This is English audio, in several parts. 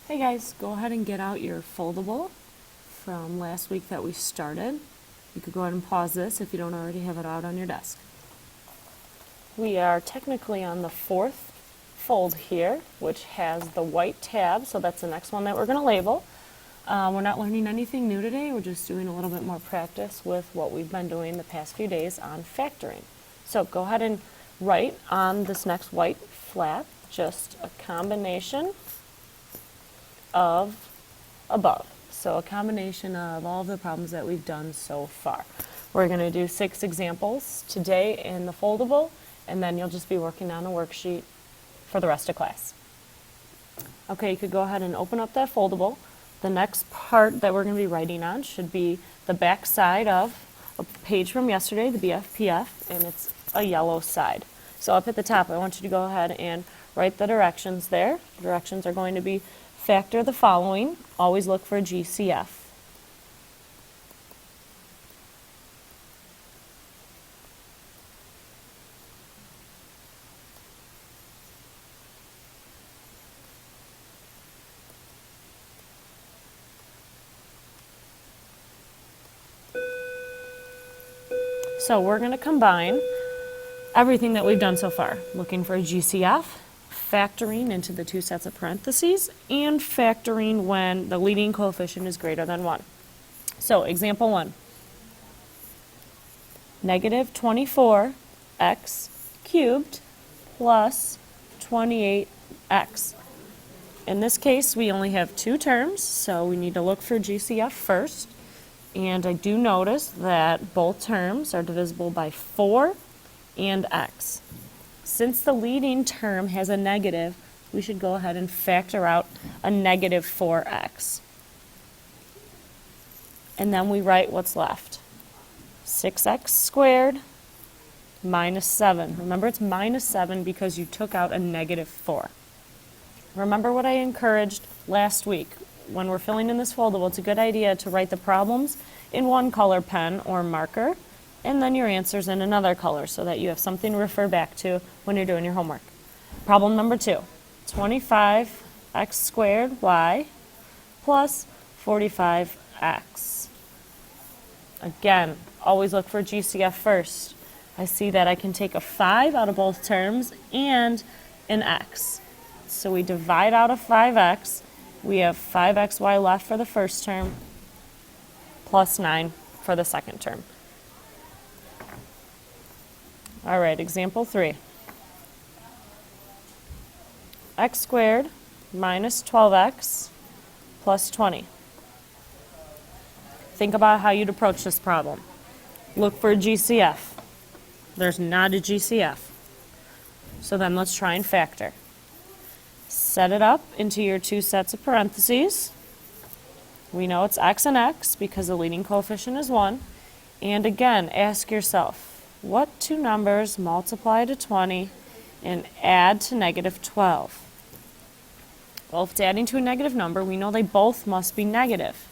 Hey guys, go ahead and get out your foldable from last week that we started. You could go ahead and pause this if you don't already have it out on your desk. We are technically on the fourth fold here, which has the white tab, so that's the next one that we're going to label. We're not learning anything new today, we're just doing a little bit more practice with what we've been doing the past few days on factoring. So go ahead and write on this next white flap just a combination of above. So a combination of all of the problems that we've done so far. We're going to do 6 examples today in the foldable, and then you'll just be working on a worksheet for the rest of class. Okay, you could go ahead and open up that foldable. The next part that we're going to be writing on should be the back side of a page from yesterday, the BFPF, and it's a yellow side. So up at the top, I want you to go ahead and write the directions there. The directions are going to be factor the following. Always look for GCF. So we're going to combine everything that we've done so far. Looking for a GCF, factoring into the 2 sets of parentheses, and factoring when the leading coefficient is greater than 1. So example 1, negative 24x cubed plus 28x. In this case, we only have 2 terms, so we need to look for GCF first. And I do notice that both terms are divisible by 4 and x. Since the leading term has a negative, we should go ahead and factor out a negative 4x. And then we write what's left. 6x squared minus 7. Remember, it's minus 7 because you took out a negative 4. Remember what I encouraged last week. When we're filling in this foldable, it's a good idea to write the problems in one color pen or marker, and then your answers in another color so that you have something to refer back to when you're doing your homework. Problem number 2, 25x squared y plus 45x. Again, always look for GCF first. I see that I can take a 5 out of both terms and an x. So we divide out a 5x. We have 5xy left for the first term, plus 9 for the second term. All right, example 3. X squared minus 12x plus 20. Think about how you'd approach this problem. Look for a GCF. There's not a GCF. So then let's try and factor. Set it up into your 2 sets of parentheses. We know it's x and x because the leading coefficient is 1. And again, ask yourself, what 2 numbers multiply to 20 and add to negative 12? Well, if it's adding to a negative number, we know they both must be negative.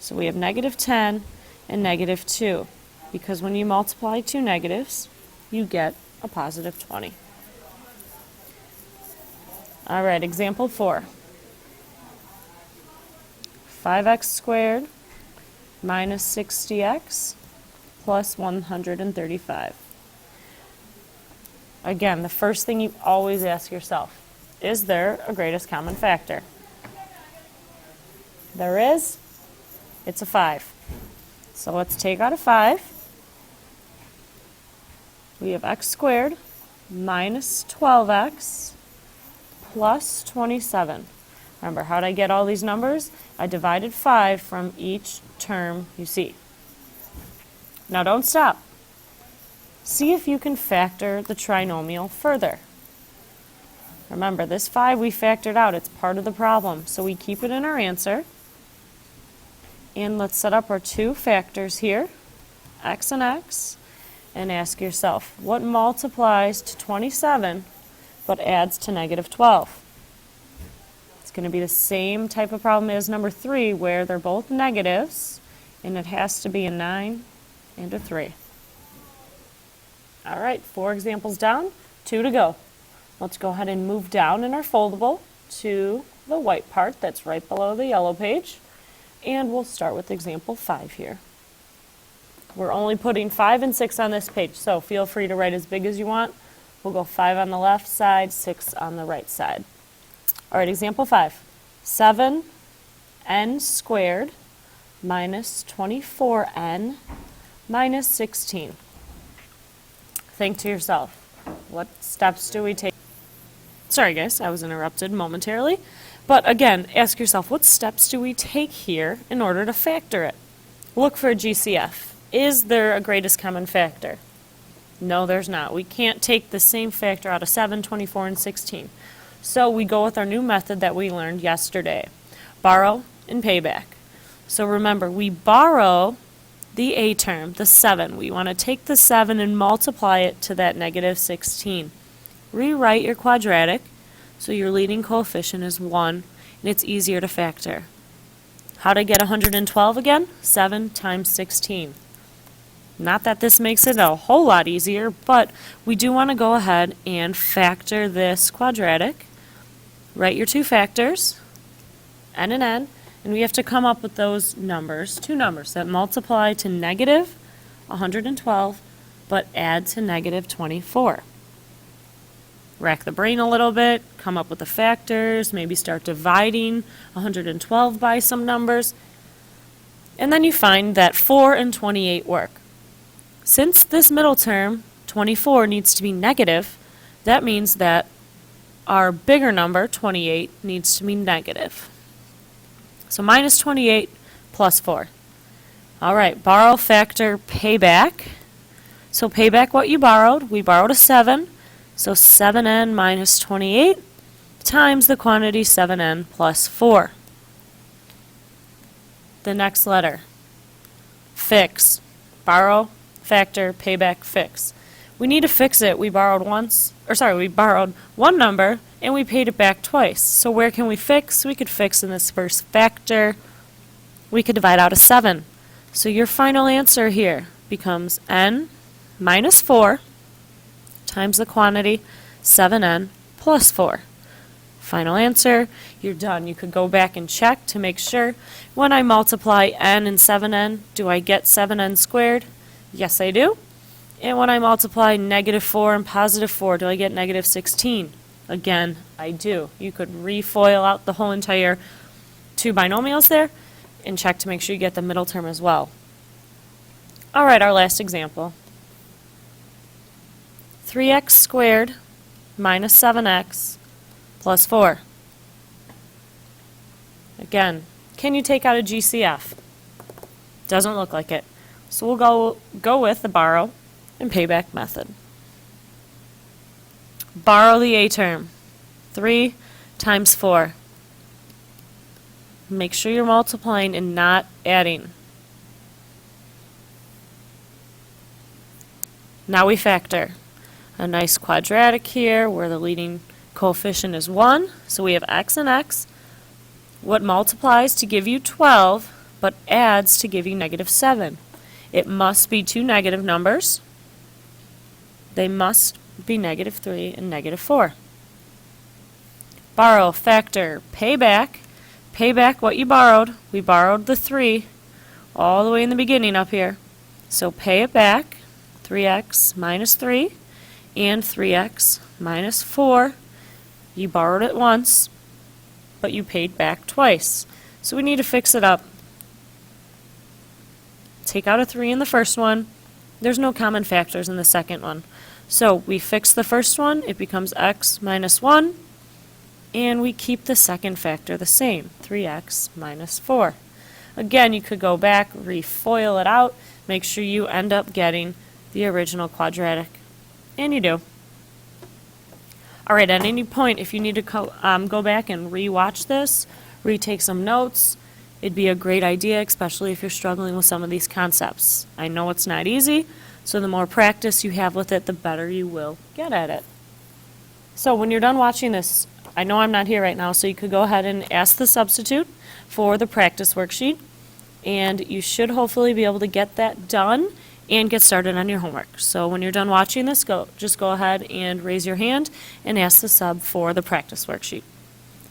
So we have negative 10 and negative 2, because when you multiply 2 negatives, you get a positive 20. All right, example 4. 5x squared minus 60x plus 135. Again, the first thing you always ask yourself, is there a greatest common factor? There is. It's a 5. So let's take out a 5. We have x squared minus 12x plus 27. Remember, how did I get all these numbers? I divided 5 from each term you see. Now don't stop. See if you can factor the trinomial further. Remember, this 5 we factored out. It's part of the problem. So we keep it in our answer. And let's set up our 2 factors here, x and x, and ask yourself, what multiplies to 27 but adds to negative 12? It's going to be the same type of problem as number 3, where they're both negatives, and it has to be a 9 and a 3. All right, 4 examples down, 2 to go. Let's go ahead and move down in our foldable to the white part that's right below the yellow page, and we'll start with example 5 here. We're only putting 5 and 6 on this page, so feel free to write as big as you want. We'll go 5 on the left side, 6 on the right side. All right, example 5. 7n squared minus 24n minus 16. Think to yourself, what steps do we take? Sorry guys, I was interrupted momentarily. But again, ask yourself, what steps do we take here in order to factor it? Look for a GCF. Is there a greatest common factor? No, there's not. We can't take the same factor out of 7, 24, and 16. So we go with our new method that we learned yesterday. Borrow and pay back. So remember, we borrow the a term, the 7. We want to take the 7 and multiply it to that negative 16. Rewrite your quadratic so your leading coefficient is 1, and it's easier to factor. How to get 112 again? 7 times 16. Not that this makes it a whole lot easier, but we do want to go ahead and factor this quadratic. Write your two factors, n and n, and we have to come up with those numbers, two numbers that multiply to negative 112, but add to negative 24. Rack the brain a little bit, come up with the factors, maybe start dividing 112 by some numbers, and then you find that 4 and 28 work. Since this middle term, 24, needs to be negative, that means that our bigger number, 28, needs to be negative. So minus 28 plus 4. All right, borrow, factor, pay back. So pay back what you borrowed. We borrowed a 7, so 7n minus 28 times the quantity 7n plus 4. The next letter, fix, borrow, factor, payback, fix. We need to fix it. We borrowed one number and we paid it back twice. So where can we fix? We could fix in this first factor. We could divide out a 7. So your final answer here becomes n minus 4 times the quantity 7n plus 4. Final answer, you're done. You could go back and check to make sure. When I multiply n and 7n, do I get 7n squared? Yes, I do. And when I multiply negative 4 and positive 4, do I get negative 16? Again, I do. You could refoil out the whole entire two binomials there and check to make sure you get the middle term as well. All right, our last example. 3x squared minus 7x plus 4. Again, can you take out a GCF? Doesn't look like it. So we'll go with the borrow and payback method. Borrow the a term, 3 times 4. Make sure you're multiplying and not adding. Now we factor. A nice quadratic here where the leading coefficient is 1, so we have x and x. What multiplies to give you 12, but adds to give you negative 7? It must be two negative numbers. They must be negative 3 and negative 4. Borrow, factor, pay back. Pay back what you borrowed. We borrowed the 3 all the way in the beginning up here. So pay it back, 3x minus 3 and 3x minus 4. You borrowed it once, but you paid back twice. So we need to fix it up. Take out a 3 in the first one. There's no common factors in the second one. So we fix the first one, it becomes x minus 1, and we keep the second factor the same, 3x minus 4. Again, you could go back, refoil it out, make sure you end up getting the original quadratic. And you do. All right, at any point, if you need to go back and re-watch this, retake some notes, it'd be a great idea, especially if you're struggling with some of these concepts. I know it's not easy, so the more practice you have with it, the better you will get at it. So when you're done watching this, I know I'm not here right now, so you could go ahead and ask the substitute for the practice worksheet, and you should hopefully be able to get that done and get started on your homework. So when you're done watching this, just go ahead and raise your hand and ask the sub for the practice worksheet.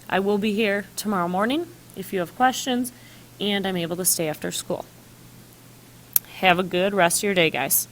I will be here tomorrow morning if you have questions, and I'm able to stay after school. Have a good rest of your day, guys.